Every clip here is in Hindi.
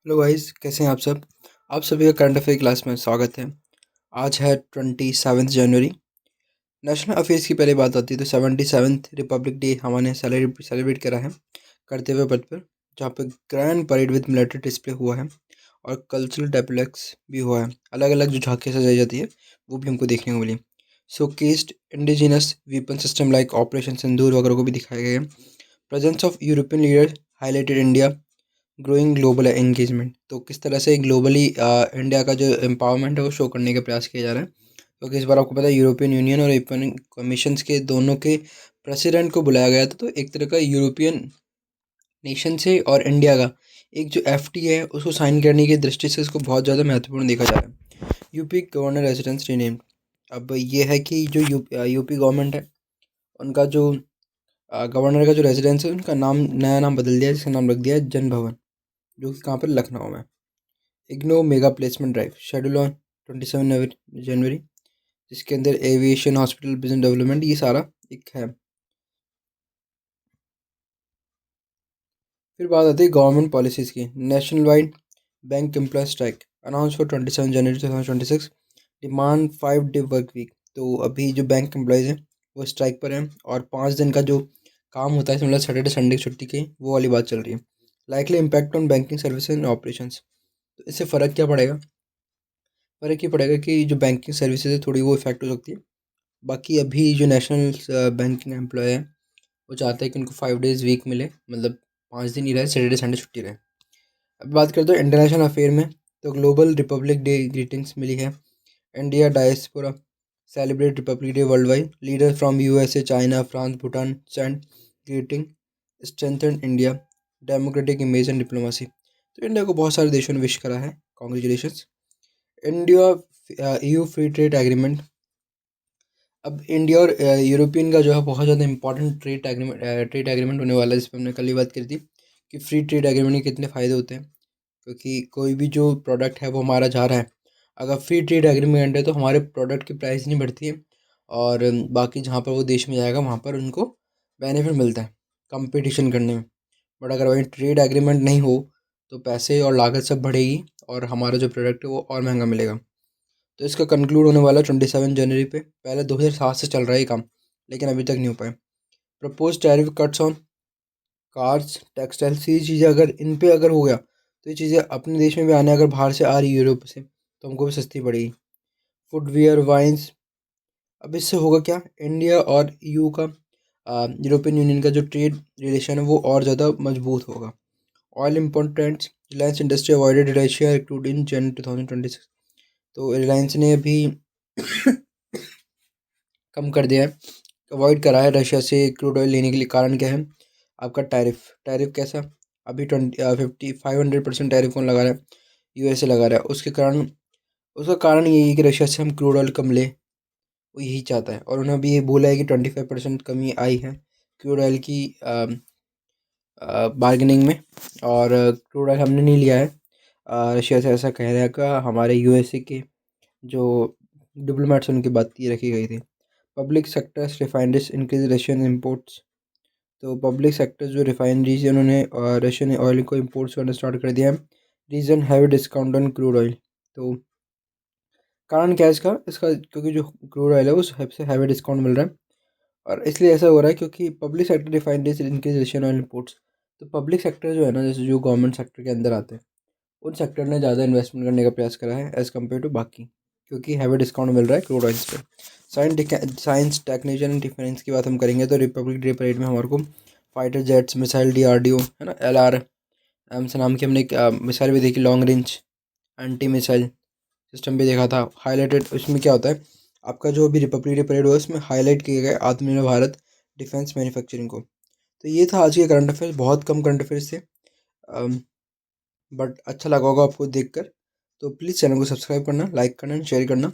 हेलो गाइस, कैसे हैं आप सब। आप सभी का करंट अफेयर क्लास में स्वागत है। आज है 27 जनवरी। नेशनल अफेयर्स की पहले बात आती है तो 77th रिपब्लिक डे हमारे सेलिब्रेट करा है करते हुए पथ पर, जहाँ पे grand parade with military display हुआ है और कल्चरल डेप्लेक्स भी हुआ है। अलग अलग जो झांकियाँ सजाई जाती है वो भी हमको देखने को मिली। Showcased indigenous weapon system like operation Sindoor वगैरह को भी दिखाया गया है। Presence of European leader highlighted India growing global engagement. तो किस तरह से ग्लोबली इंडिया का जो एम्पावरमेंट है वो शो करने का प्रयास किया जा रहा है, क्योंकि इस बार आपको पता है यूरोपियन यूनियन और यूरोपियन कमीशंस के दोनों के प्रेसिडेंट को बुलाया गया था। तो एक तरह का यूरोपियन नेशन से और इंडिया का एक जो एफटी है उसको साइन करने की दृष्टि से इसको बहुत ज़्यादा महत्वपूर्ण देखा जा रहा है। UP governor residence renamed. अब ये है कि जो यूपी गवर्नमेंट है उनका जो गवर्नर का जो रेजिडेंस है उनका नाम नया नाम बदल दिया है, जिसका नाम रख दिया है जन भवन, जो कि कहाँ पर लखनऊ में। IGNOU mega placement drive schedule on 27 जनवरी, जिसके अंदर एविएशन हॉस्पिटल बिजनेस डेवलपमेंट ये सारा एक है। फिर बात आती है गवर्नमेंट पॉलिसीज़ की। National wide bank employ strike announce for 27 January 2026, demand 5 day work week. तो अभी जो बैंक एम्प्लॉयज़ हैं वो स्ट्राइक पर हैं और 5 दिन का जो काम होता है, मतलब सैटरडे संडे की छुट्टी की, वो वाली बात चल रही है। Likely impact on banking services and operations. तो इससे फ़र्क क्या पड़ेगा? फ़र्क ये पड़ेगा कि जो बैंकिंग सर्विसेज है थोड़ी वो इफेक्ट हो सकती है। बाकी अभी जो नेशनल बैंकिंग एम्प्लॉय है वो चाहते हैं कि उनको 5 डेज़ वीक मिले, मतलब 5 दिन ही रहे, सैटरडे संडे छुट्टी रहे। अब बात करते हैं इंटरनेशनल अफेयर में, तो ग्लोबल रिपब्लिक डे ग्रीटिंग्स मिली है। India diaspora celebrate Republic day world wide, leader from USA China France Bhutan send greeting, strengthen India democratic image and diplomacy. तो इंडिया को बहुत सारे देशों ने विश करा है, congratulation. India EU free trade agreement. अब इंडिया और यूरोपियन का जो है बहुत ज़्यादा इंपॉर्टेंट ट्रेड एग्रीमेंट होने वाला है, जिस पर हमने कल ही बात करी थी कि फ्री ट्रेड एग्रीमेंट के कितने फ़ायदे होते हैं। क्योंकि कोई भी जो प्रोडक्ट है वो हमारा जा रहा है, अगर फ्री ट्रेड एग्रीमेंट है तो हमारे प्रोडक्ट की प्राइस नहीं बढ़ती है और बाकी जहाँ पर वो देश में जाएगा वहाँ पर उनको बेनिफिट मिलता है कंपटीशन करने में। बट अगर वही ट्रेड एग्रीमेंट नहीं हो तो पैसे और लागत सब बढ़ेगी और हमारा जो प्रोडक्ट है वो और महंगा मिलेगा। तो इसका कंक्लूड होने वाला 27 जनवरी पे। पहले 2007 से चल रहा है ये काम, लेकिन अभी तक नहीं हो पाया। Propose tariff cuts on cars textiles, ये चीज़ें अगर इन पे अगर हो गया तो ये चीज़ें अपने देश में भी आने, अगर बाहर से आ रही है यूरोप से, तो हमको भी सस्ती पड़ेगी। Footwear wines. अब इससे होगा क्या, इंडिया और ईयू का यूरोपियन यूनियन का जो ट्रेड रिलेशन है वो और ज़्यादा मजबूत होगा। Oil import trends, Reliance industry avoided Russia रिक्रूड इन जन 2026। तो रिलायंस ने अभी कम कर दिया है, अवॉइड करा है रशिया से क्रूड ऑयल लेने के लिए। कारण क्या है आपका, टैरिफ। टैरिफ कैसा, अभी 500% टैरिफ कौन लगा रहा है, यूएसए लगा रहा है। उसका कारण यही है कि रशिया से हम क्रूड ऑयल कम ले, वो यही चाहता है। और उन्होंने भी ये बोला है कि 25% कमी आई है क्रूड ऑयल की बार्गेनिंग में, और क्रूड ऑयल हमने नहीं लिया है रशिया से, ऐसा कह रहा है का हमारे यूएसए के जो डिप्लोमेट्स उनकी बात ये रखी गई थी। Public sectors refineries increase Russian imports. तो पब्लिक सेक्टर जो रिफाइनरीज है उन्होंने रशियन ऑयल को इम्पोर्ट्स करना स्टार्ट कर दिया है। Reason heavy discount on crude oil. तो कारण क्या है इसका इसका क्योंकि जो क्रूड ऑयल है वो सबसे हैवी डिस्काउंट मिल रहा है, और इसलिए ऐसा हो रहा है क्योंकि public sector refineries increase Russian oil imports. तो पब्लिक सेक्टर जो है ना, जैसे जो गवर्नमेंट सेक्टर के अंदर आते हैं, उन सेक्टर ने ज़्यादा इन्वेस्टमेंट करने का प्रयास करा है एज़ कम्पेयर टू बाकी, क्योंकि हैवी डिस्काउंट मिल रहा है क्रूड ऑयल्स पे। साइंस टेक्नोलॉजी एंड डिफेंस की बात हम करेंगे तो रिपब्लिक डे परेड में हमारे को फाइटर जेट्स मिसाइल डीआरडीओ है ना, LRM से नाम की हमने एक मिसाइल भी देखी, long range anti missile system भी देखा था हाईलाइटेड। उसमें क्या होता है आपका, जो अभी रिपब्लिक डे परेड हुआ उसमें हाईलाइट किए गए आत्मनिर्भर भारत डिफेंस मैन्युफैक्चरिंग को। तो ये था आज के करंट अफेयर्स, बहुत कम करंट अफेयर्स थे, बट अच्छा लगा होगा आपको देखकर। तो प्लीज़ चैनल को सब्सक्राइब करना, लाइक करना एंड शेयर करना।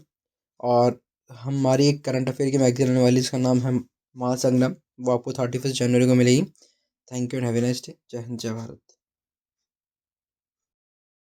और हमारी एक करंट अफेयर की मैगजीन आने वाली, जिसका नाम है महासंग्राम, वो आपको 31 जनवरी को मिलेगी। Thank you and have a nice day. जय हिंद जय भारत।